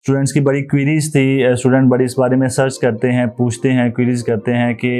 Students की बड़ी queries थी। स्टूडेंट बड़ी इस बारे में सर्च करते हैं, पूछते हैं, क्वेरीज करते हैं कि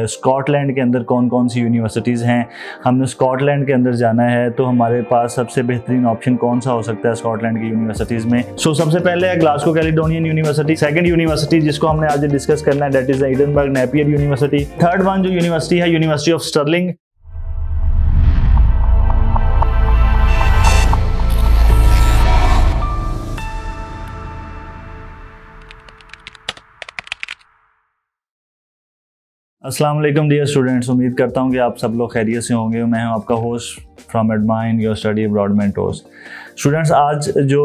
स्कॉटलैंड के अंदर कौन कौन सी यूनिवर्सिटीज़ हैं। हमने स्कॉटलैंड के अंदर जाना है तो हमारे पास सबसे बेहतरीन ऑप्शन कौन सा हो सकता है स्कॉटलैंड की यूनिवर्सिटीज़ में। सबसे पहले है Glasgow Caledonian university. Second university जिसको हमने आज डिस्कस करना है that is Edinburgh Napier university. Third one जो यूनिवर्सिटी है यूनिवर्सिटी ऑफ स्टर्लिंग। अस्सलाम वालेकुम डियर स्टूडेंट्स, उम्मीद करता हूँ कि आप सब लोग खैरियत से होंगे। मैं हूँ आपका host from admine your study abroad mentors. Students, आज जो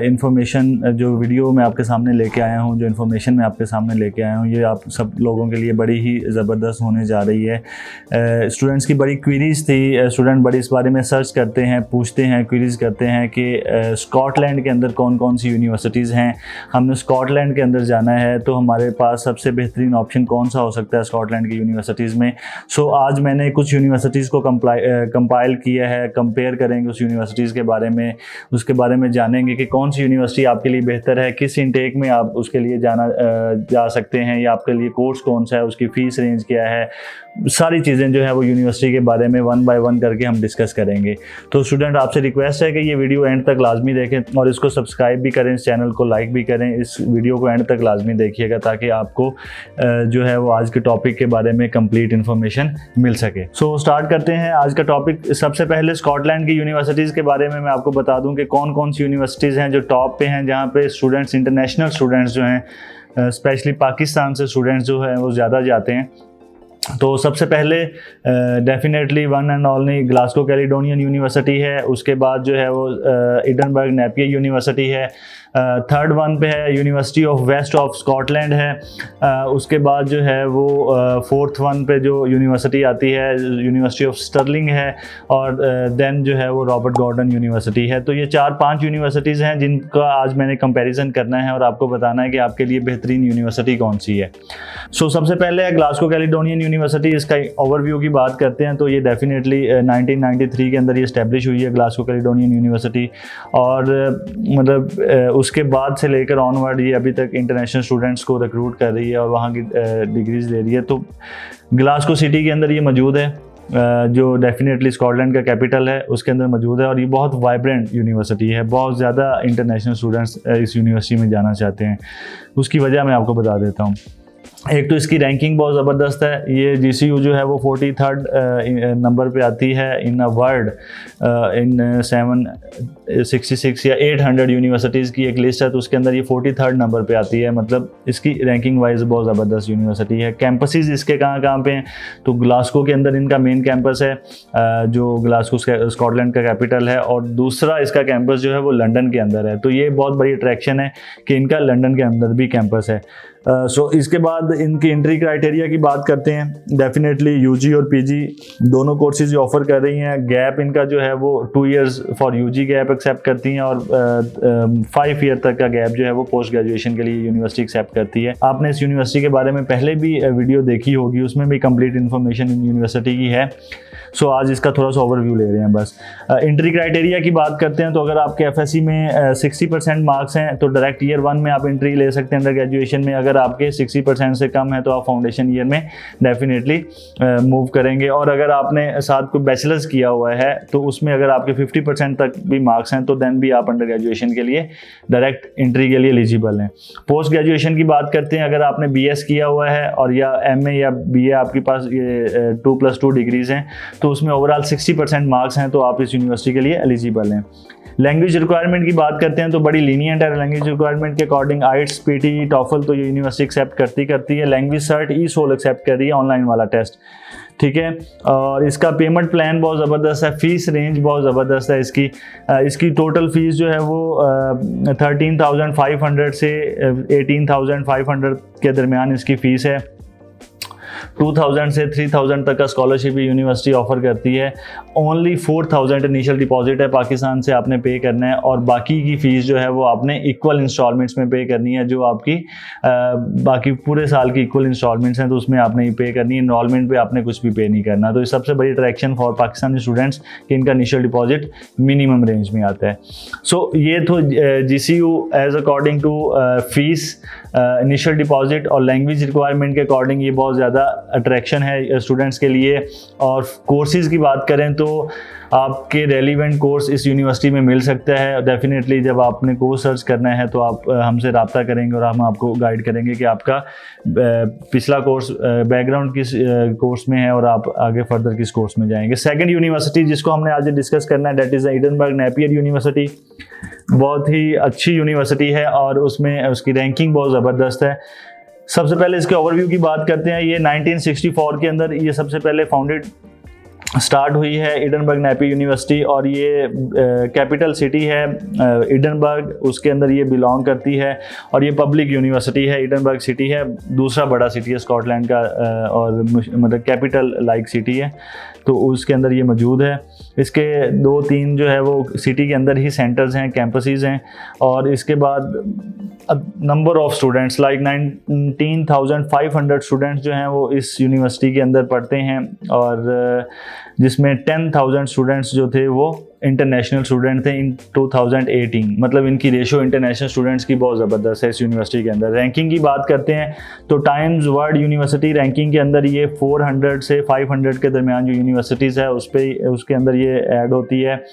इन्फॉर्मेशन जो वीडियो मैं आपके सामने लेके आया हूँ, जो इन्फॉर्मेशन मैं आपके सामने लेके आया हूँ, ये आप सब लोगों के लिए बड़ी ही ज़बरदस्त होने जा रही है। स्टूडेंट्स की बड़ी क्वेरीज थी। स्टूडेंट बड़ी इस बारे में सर्च करते हैं, पूछते हैं, क्वेरीज करते हैं कि स्कॉटलैंड के अंदर कौन कौन सी यूनिवर्सिटीज़ हैं। हमने स्कॉटलैंड के अंदर जाना है तो हमारे पास सबसे बेहतरीन ऑप्शन कौन सा हो सकता है स्कॉटलैंड की यूनिवर्सिटीज़ में। आज मैंने कुछ यूनिवर्सिटीज़ को कंपाइल किया है। कंपेयर करेंगे उस यूनिवर्सिटीज़ के बारे में, उसके बारे में जानेंगे कि कौन सी यूनिवर्सिटी आपके लिए बेहतर है, किस इनटेक में आप उसके लिए जा सकते हैं, या आपके लिए कोर्स कौन सा है, उसकी फ़ीस रेंज क्या है। सारी चीज़ें जो है वो यूनिवर्सिटी के बारे में वन बाय वन करके हम डिस्कस करेंगे। तो स्टूडेंट, आपसे रिक्वेस्ट है कि ये वीडियो एंड तक लाजमी देखें और इसको सब्सक्राइब भी करें, इस चैनल को लाइक भी करें। इस वीडियो को एंड तक लाजमी देखिएगा ताकि आपको जो है वो आज के टॉपिक के बारे में कंप्लीट इन्फॉर्मेशन मिल सके। स्टार्ट करते हैं आज का टॉपिक। सबसे पहले स्कॉटलैंड की यूनिवर्सिटीज़ के बारे में मैं आपको बता दूं कि कौन कौन सी यूनिवर्सिटीज़ हैं जो टॉप पे हैं, जहाँ पे स्टूडेंट्स, इंटरनेशनल स्टूडेंट्स जो हैं, स्पेशली पाकिस्तान से स्टूडेंट्स जो हैं वो ज़्यादा जाते हैं। तो सबसे पहले definitely one and only Glasgow Caledonian University है। उसके बाद जो है वो एडिनबर्ग नेपियर यूनिवर्सिटी है। थर्ड वन पे है university of West of Scotland है। उसके बाद जो है वो फोर्थ वन पे जो यूनिवर्सिटी आती है यूनिवर्सिटी ऑफ स्टर्लिंग है। और देन जो है वो रॉबर्ट गॉर्डन यूनिवर्सिटी है। तो ये 4-5 यूनिवर्सिटीज़ हैं जिनका आज मैंने कंपैरिजन करना है और आपको बताना है कि आपके लिए बेहतरीन यूनिवर्सिटी कौन सी है। सबसे पहले है ग्लासगो कैलिडोनियन यूनिवर्सिटी। इसका ओवरव्यू की बात करते हैं तो ये डेफिनेटली 1993 के अंदर ये इस्टेब्लिश हुई है ग्लासगो कैलिडोनियन यूनिवर्सिटी। और मतलब उसके बाद से लेकर ऑनवर्ड ये अभी तक इंटरनेशनल स्टूडेंट्स को रिक्रूट कर रही है और वहाँ की डिग्रीज दे रही है। तो ग्लासगो सिटी के अंदर ये मौजूद है, जो डेफिनेटली स्कॉटलैंड का कैपिटल है, उसके अंदर मौजूद है। और ये बहुत वाइब्रेंट यूनिवर्सिटी है, बहुत ज़्यादा इंटरनेशनल स्टूडेंट्स इस यूनिवर्सिटी में जाना चाहते हैं। उसकी वजह मैं आपको बता देता हूँ। एक तो इसकी रैंकिंग बहुत ज़बरदस्त है। ये GCU जो है वो 43rd नंबर पे आती है इन अ वर्ल्ड। इन 766 या 800 यूनिवर्सिटीज़ की एक लिस्ट है, तो उसके अंदर ये 43rd नंबर पे आती है। मतलब इसकी रैंकिंग वाइज बहुत ज़बरदस्त यूनिवर्सिटी है। कैंपसेस इसके कहाँ पे हैं तो ग्लासगो के अंदर इनका मेन कैंपस है, जो ग्लासगो स्कॉटलैंड का कैपिटल है। और दूसरा इसका कैंपस जो है वो लंदन के अंदर है। तो ये बहुत बड़ी अट्रैक्शन है कि इनका लंदन के अंदर भी कैंपस है। इसके बाद इनकी एंट्री क्राइटेरिया की बात करते हैं। डेफिनेटली UG और PG दोनों कोर्सेज ऑफर कर रही हैं। गैप इनका जो है वो 2 years for UG gap accept करती हैं और 5 year तक का गैप जो है वो पोस्ट ग्रेजुएशन के लिए यूनिवर्सिटी एक्सेप्ट करती है। आपने इस यूनिवर्सिटी के बारे में पहले भी वीडियो देखी होगी, उसमें भी कंप्लीट इन्फॉर्मेशन इन यूनिवर्सिटी की है। आज इसका थोड़ा सा ओवरव्यू ले रहे हैं बस। एंट्री क्राइटेरिया की बात करते हैं तो अगर आपके FSC में 60% मार्क्स हैं तो डायरेक्ट ईयर 1 में आप एंट्री ले सकते हैं अंडर ग्रेजुएशन में। अगर आपके 60% से कम है तो आप फाउंडेशन ईयर में डेफिनेटली मूव करेंगे। और अगर आपने साथ कोई बैचलर्स किया हुआ है तो उसमें अगर आपके 50% तक भी मार्क्स हैं तो देन भी आप अंडर ग्रेजुएशन के लिए डायरेक्ट एंट्री के लिए एलिजिबल हैं। पोस्ट ग्रेजुएशन की बात करते हैं, अगर आपने BS किया हुआ है और या MA या BA आपके पास ये 2+2 डिग्रीज हैं तो उसमें ओवरऑल 60% मार्क्स हैं तो आप इस यूनिवर्सिटी के लिए एलिजिबल हैं। लैंग्वेज रिक्वायरमेंट की बात करते हैं तो बड़ी लीनियंट है लैंग्वेज रिक्वायरमेंट के अकॉर्डिंग। IELTS, PT, TOEFL तो ये यूनिवर्सिटी एक्सेप्ट करती है। लैंग्वेज सर्ट ESOL एक्सेप्ट कर रही है, ऑनलाइन वाला टेस्ट, ठीक है। और इसका पेमेंट प्लान बहुत ज़बरदस्त है, फीस रेंज बहुत ज़बरदस्त है इसकी टोटल फीस जो है वो 13,500 से 18,500 के दरमियान इसकी फ़ीस है। 2000 से 3000 तक का स्कॉलरशिप यूनिवर्सिटी ऑफर करती है। ओनली 4000 इनिशियल डिपॉजिट है पाकिस्तान से आपने पे करना है, और बाकी की फ़ीस जो है वो आपने इक्वल इंस्टॉलमेंट्स में पे करनी है। जो आपकी बाकी पूरे साल की इक्वल इंस्टॉलमेंट्स हैं तो उसमें आपने पे करनी है, इनरोलमेंट पे आपने कुछ भी पे नहीं करना। तो ये सबसे बड़ी अट्रैक्शन फॉर पाकिस्तानी स्टूडेंट्स कि इनका इनिशियल डिपॉजिट मिनिमम रेंज में आता है। सो ये तो GCU as according to fees, initial deposit और लैंग्वेज रिक्वायरमेंट के अकॉर्डिंग ये बहुत ज़्यादा अट्रैक्शन है स्टूडेंट्स के लिए। और कोर्सेज़ की बात करें तो आपके रेलिवेंट कोर्स इस यूनिवर्सिटी में मिल सकता है। डेफिनेटली जब आपने कोर्स सर्च करना है तो आप हमसे रब्ता करेंगे और हम आपको गाइड करेंगे कि आपका पिछला कोर्स बैकग्राउंड किस कोर्स में है और आप आगे फर्दर किस कोर्स में जाएंगे। सेकंड यूनिवर्सिटी जिसको हमने आज डिस्कस करना है that is Edinburgh Napier university. बहुत ही अच्छी यूनिवर्सिटी है और उसमें उसकी रैंकिंग बहुत ज़बरदस्त है। सबसे पहले इसके ओवरव्यू की बात करते हैं। ये 1964 के अंदर ये सबसे पहले फाउंडेड स्टार्ट हुई है एडनबर्ग नेपियर यूनिवर्सिटी, और ये कैपिटल सिटी है एडनबर्ग, उसके अंदर ये बिलोंग करती है। और ये पब्लिक यूनिवर्सिटी है, एडनबर्ग सिटी है दूसरा बड़ा सिटी है स्कॉटलैंड का, और मतलब कैपिटल लाइक सिटी है, तो उसके अंदर ये मौजूद है। इसके 2-3 जो है वो सिटी के अंदर ही सेंटर्स हैं, कैंपसेस हैं। और इसके बाद number of students like 19,500 students जो हैं वो इस यूनिवर्सिटी के अंदर पढ़ते हैं, और जिसमें 10,000 स्टूडेंट्स जो थे वो इंटरनेशनल स्टूडेंट थे इन 2018। मतलब इनकी रेशो इंटरनेशनल स्टूडेंट्स की बहुत ज़बरदस्त है इस यूनिवर्सिटी के अंदर। रैंकिंग की बात करते हैं तो टाइम्स वर्ल्ड यूनिवर्सिटी रैंकिंग के अंदर ये 400 से 500 के दरमियान जो यूनिवर्सिटीज़ है उसके अंदर ये ऐड होती है।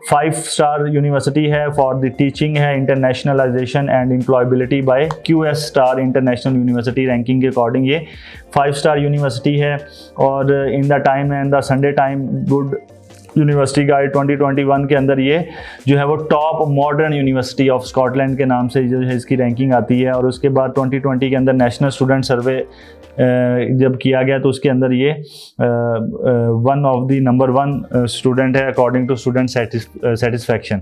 5 स्टार यूनिवर्सिटी है फॉर द टीचिंग है, internationalisation and employability by QS star international university ranking के अकॉर्डिंग ये 5 स्टार यूनिवर्सिटी है। और in the Times and the Sunday Times Good University Guide 2021 के अंदर ये जो है वो top modern university of Scotland के नाम से जो है इसकी रैंकिंग आती है। और उसके बाद 2020 के अंदर नेशनल स्टूडेंट सर्वे जब किया गया तो उसके अंदर ये one of the number 1 student है according to student satisfaction.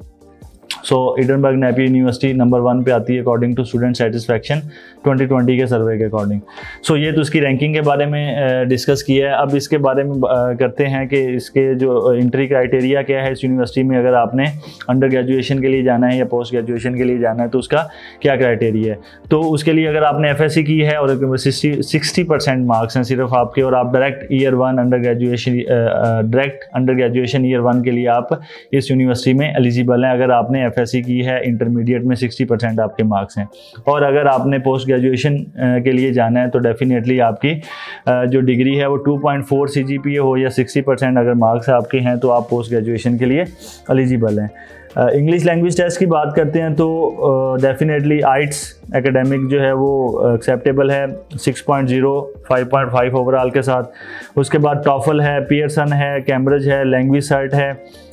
So Edinburgh Napier University number 1 पे आती है अकॉर्डिंग टू स्टूडेंट सेटिस्फैक्शन 2020 के सर्वे के अकॉर्डिंग। सो ये तो इसकी रैंकिंग के बारे में डिस्कस किया है। अब इसके बारे में करते हैं कि इसके जो एंट्री क्राइटेरिया क्या है इस यूनिवर्सिटी में। अगर आपने अंडर ग्रेजुएशन के लिए जाना है या पोस्ट ग्रेजुएशन के लिए जाना है तो उसका क्या क्राइटेरिया है। तो उसके लिए अगर आपने FSC की है और 60% मार्क्स हैं सिर्फ आपके, और आप direct year 1 under graduation year 1 के लिए आप इस यूनिवर्सिटी में एलिजिबल हैं। अगर आपने FSC की है इंटरमीडिएट में 60% आपके मार्क्स हैं। और अगर आपने पोस्ट ग्रेजुएशन के लिए जाना है तो डेफिनेटली आपकी जो डिग्री है वो 2.4 CGPA हो या 60% अगर मार्क्स आपके हैं तो आप पोस्ट ग्रेजुएशन के लिए एलिजिबल हैं। इंग्लिश लैंग्वेज टेस्ट की बात करते हैं तो डेफिनेटली आइट्स एकेडमिक जो है वो एक्सेप्टेबल है 6.0 5.5 ओवरऑल के साथ। उसके बाद टॉफल है, पियर्सन है, कैम्ब्रिज है, लैंग्वेज सर्ट है,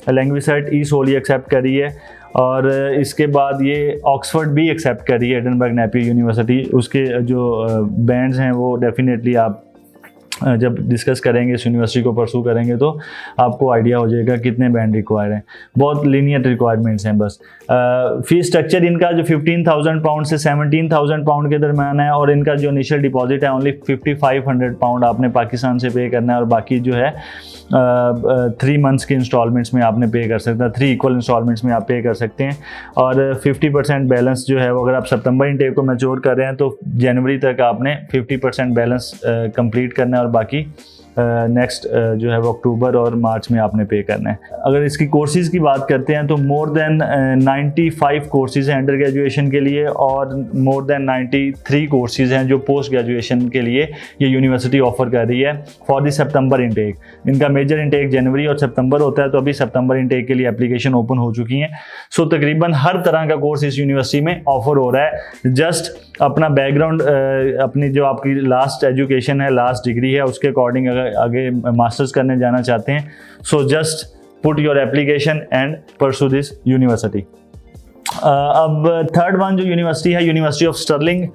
लैंग्वेज सर्ट सोली एक्सेप्ट करी है। और इसके बाद ये ऑक्सफोर्ड भी एक्सेप्ट करी है एडनबर्ग नेपियर यूनिवर्सिटी। उसके जो बैंड्स हैं वो डेफिनेटली आप जब डिस्कस करेंगे इस यूनिवर्सिटी को परसू करेंगे तो आपको आइडिया हो जाएगा कितने बैंड रिक्वायर्ड हैं। बहुत लीनियर रिक्वायरमेंट्स हैं बस। फीस स्ट्रक्चर इनका जो 15,000 पाउंड से 17,000 पाउंड के दरम्यान है, और इनका जो इनिशियल डिपॉजिट है ओनली 5,500 पाउंड आपने पाकिस्तान से पे करना है, और बाकी जो है 3 मंथ्स के इंस्टॉलमेंट्स में आपने पे कर सकते हैं, 3 इक्वल इंस्टॉलमेंट्स में आप पे कर सकते हैं। और 50% बैलेंस जो है वो अगर आप सितंबर इनटेक को मैच्योर कर रहे हैं तो जनवरी तक आपने 50% बैलेंस कंप्लीट करना है, और बाकी नेक्स्ट जो है वो अक्टूबर और मार्च में आपने पे करना है। अगर इसकी कोर्सेज़ की बात करते हैं तो मोर देन 95 कोर्सेज़ हैं अंडर ग्रेजुएशन के लिए, और मोर देन 93 कोर्सेज़ हैं जो पोस्ट ग्रेजुएशन के लिए ये यूनिवर्सिटी ऑफर कर रही है फॉर द सितंबर इनटेक। इनका मेजर इनटेक जनवरी और सितंबर होता है, तो अभी सितंबर इनटेक के लिए एप्लीकेशन ओपन हो चुकी हैं। सो तकरीबन हर तरह का कोर्स इस यूनिवर्सिटी में ऑफर हो रहा है। जस्ट अपना बैकग्राउंड, अपनी जो आपकी लास्ट एजुकेशन है, लास्ट डिग्री है, उसके अकॉर्डिंग अगर आगे मास्टर्स करने जाना चाहते हैं so just put your application and pursue this university. अब थर्ड वन जो यूनिवर्सिटी है, यूनिवर्सिटी ऑफ स्टर्लिंग,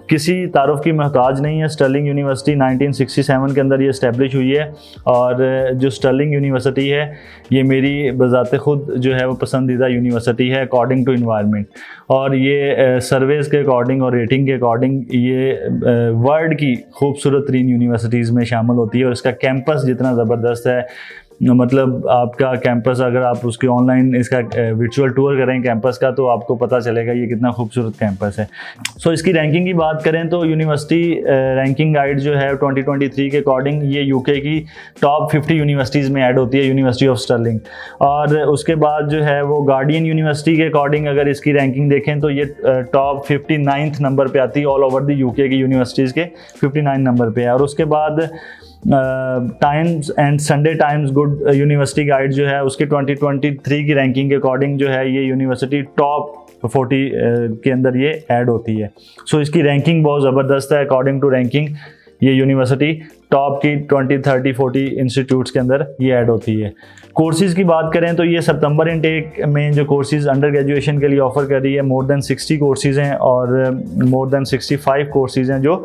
किसी तारुफ की मोहताज नहीं है। स्टर्लिंग यूनिवर्सिटी 1967 के अंदर ये इस्टेब्लिश हुई है, और जो स्टर्लिंग यूनिवर्सिटी है ये मेरी बज़ाते ख़ुद जो है वो पसंदीदा यूनिवर्सिटी है अकॉर्डिंग टू इन्वायरमेंट। और ये सर्वेज़ के अकॉर्डिंग और रेटिंग के अकॉर्डिंग ये वर्ल्ड की खूबसूरत तरीन यूनिवर्सिटीज़ में शामिल होती है, और इसका कैंपस जितना ज़बरदस्त है, मतलब आपका कैंपस, अगर आप उसकी ऑनलाइन इसका वर्चुअल टूर करें कैंपस का, तो आपको पता चलेगा ये कितना खूबसूरत कैंपस है। सो इसकी रैंकिंग की बात करें तो यूनिवर्सिटी रैंकिंग गाइड जो है 2023 के अकॉर्डिंग ये यूके की टॉप 50 यूनिवर्सिटीज़ में ऐड होती है, यूनिवर्सिटी ऑफ स्टर्लिंग। और उसके बाद जो है वो गार्डियन यूनिवर्सिटी के अकॉर्डिंग अगर इसकी रैंकिंग देखें तो ये टॉप 59 नंबर पे आती है ऑल ओवर द यूके की यूनिवर्सिटीज़ के 59 नंबर पे है। और उसके बाद times and Sunday times good University guide जो है उसके 2023 की रैंकिंग के अकॉर्डिंग जो है ये यूनिवर्सिटी टॉप 40 के अंदर ये ऐड होती है। सो इसकी रैंकिंग बहुत ज़बरदस्त है। अकॉर्डिंग टू रैंकिंग ये यूनिवर्सिटी टॉप की 20, 30, 40 इंस्टीट्यूट्स के अंदर ये ऐड होती है। कोर्सेज़ की बात करें तो ये सितंबर इनटेक में जो कोर्सेज़ अंडर ग्रेजुएशन के लिए ऑफ़र कर रही है मोर देन 60 कोर्सेज़ हैं और मोर देन 65 कोर्सेज़ हैं जो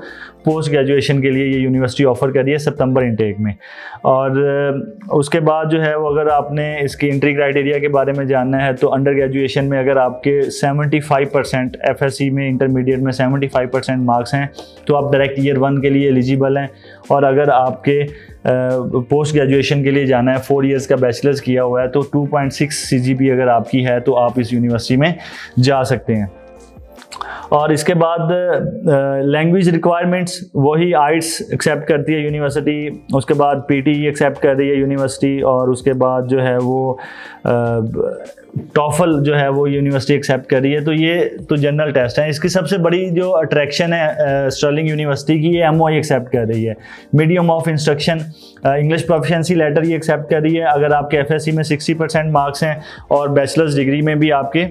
पोस्ट ग्रेजुएशन के लिए ये यूनिवर्सिटी ऑफ़र कर रही है सितंबर इनटेक में। और उसके बाद जो है वो अगर आपने इसकी एंट्री क्राइटेरिया के बारे में जानना है तो अंडर ग्रेजुएशन में अगर आपके 75% एफएससी में इंटरमीडिएट में 75% मार्क्स हैं तो आप डायरेक्ट ईयर 1 के लिए एलिजिबल हैं। और अगर आपके पोस्ट ग्रेजुएशन के लिए जाना है 4 इयर्स का बैचलर्स किया हुआ है तो 2.6 CGPA अगर आपकी है तो आप इस यूनिवर्सिटी में जा सकते हैं। और इसके बाद लैंग्वेज रिक्वायरमेंट्स वही आइट्स एक्सेप्ट करती है यूनिवर्सिटी, उसके बाद PTE एक्सेप्ट कर रही है यूनिवर्सिटी, और उसके बाद जो है वो टॉफल जो है वो यूनिवर्सिटी एक्सेप्ट कर रही है। तो ये तो जनरल टेस्ट है। इसकी सबसे बड़ी जो अट्रैक्शन है स्टर्लिंग यूनिवर्सिटी की, ये MOI एक्सेप्ट कर रही है, medium of instruction English proficiency letter ये एक्सेप्ट कर रही है। अगर आपके एफएससी में 60% मार्क्स हैं और बैचलर्स डिग्री में भी आपके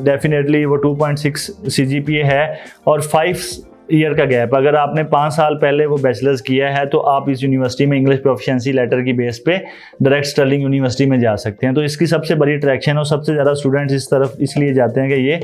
डेफिनेटली वो 2.6 CGPA है और 5 ईयर का गैप, अगर आपने 5 साल पहले वो बैचलर्स किया है तो आप इस यूनिवर्सिटी में इंग्लिश प्रोफिशिएंसी लेटर की बेस पे डायरेक्ट स्टर्लिंग यूनिवर्सिटी में जा सकते हैं। तो इसकी सबसे बड़ी अट्रैक्शन और सबसे ज़्यादा स्टूडेंट्स इस तरफ इसलिए जाते हैं कि ये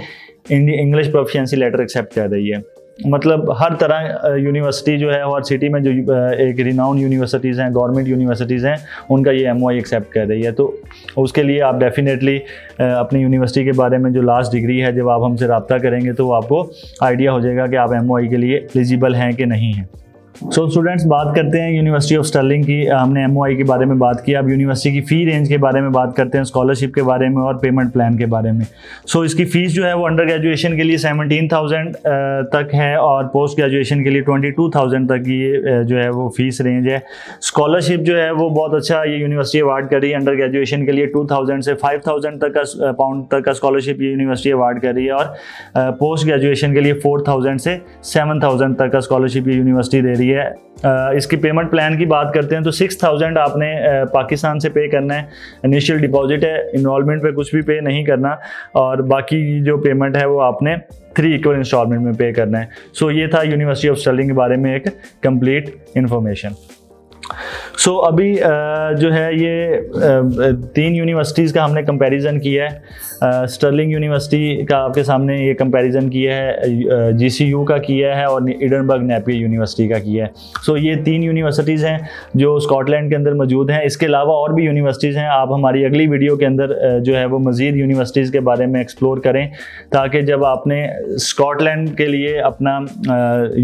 इंग्लिश प्रोफिशिएंसी लेटर एक्सेप्ट कर रही है। मतलब हर तरह यूनिवर्सिटी जो है हर सिटी में जो एक रिनाउंड यूनिवर्सिटीज़ हैं, गवर्नमेंट यूनिवर्सिटीज़ हैं, उनका ये MOI एक्सेप्ट कर रही है। तो उसके लिए आप डेफिनेटली अपनी यूनिवर्सिटी के बारे में जो लास्ट डिग्री है जब आप हमसे रब्ता करेंगे तो आपको आइडिया हो जाएगा कि आप MOI के लिए एलिजिबल हैं कि नहीं हैं। सो स्टूडेंट्स, बात करते हैं यूनिवर्सिटी ऑफ स्टर्लिंग की। हमने MOI के बारे में बात किया, अब यूनिवर्सिटी की फ़ी रेंज के बारे में बात करते हैं, स्कॉलरशिप के बारे में और पेमेंट प्लान के बारे में। सो इसकी फ़ीस जो है वो अंडर ग्रेजुएशन के लिए 17,000 तक है और पोस्ट ग्रेजुएशन के लिए 22,000 तक ये जो है वो फ़ीस रेंज है। स्कॉलरशिप जो है वो बहुत अच्छा ये यूनिवर्सिटी अवार्ड कर रही है। अंडर ग्रेजुएशन के लिए 2,000 से 5,000 तक का पाउंड तक का स्कॉलरशिप ये यूनिवर्सिटी अवार्ड कर रही है और पोस्ट ग्रेजुएशन के लिए 4,000 से 7,000 तक का स्कॉलरशिप ये यूनिवर्सिटी दे रही है। इसकी पेमेंट प्लान की बात करते हैं तो 6,000 आपने पाकिस्तान से पे करना है, इनिशियल डिपॉजिट है, इनरोलमेंट पे कुछ भी पे नहीं करना और बाकी जो पेमेंट है वो आपने 3 इक्वल इंस्टॉलमेंट में पे करना है। सो ये था यूनिवर्सिटी ऑफ स्टर्लिंग के बारे में एक कंप्लीट इन्फॉर्मेशन। सो अभी जो है ये 3 यूनिवर्सिटीज़ का हमने कंपैरिजन किया है। स्टर्लिंग यूनिवर्सिटी का आपके सामने ये कंपैरिजन किया है, GCU का किया है और एडिनबर्ग नेपियर यूनिवर्सिटी का किया है। सो ये 3 यूनिवर्सिटीज़ हैं जो स्कॉटलैंड के अंदर मौजूद हैं। इसके अलावा और भी यूनिवर्सिटीज़ हैं। आप हमारी अगली वीडियो के अंदर जो है वो मज़ीद यूनिवर्सिटीज़ के बारे में एक्सप्लोर करें ताकि जब आपने स्कॉटलैंड के लिए अपना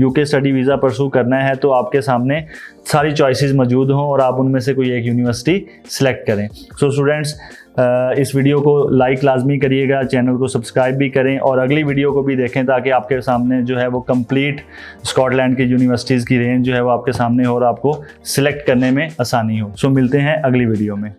UK स्टडी वीज़ा परसू करना है तो आपके सामने सारी चॉइसेस मौजूद हों और आप उनमें से कोई एक यूनिवर्सिटी सेलेक्ट करें। सो स्टूडेंट्स, इस वीडियो को लाइक लाजमी करिएगा, चैनल को सब्सक्राइब भी करें और अगली वीडियो को भी देखें ताकि आपके सामने जो है वो कंप्लीट स्कॉटलैंड की यूनिवर्सिटीज़ की रेंज जो है वो आपके सामने हो और आपको सिलेक्ट करने में आसानी हो। सो मिलते हैं अगली वीडियो में।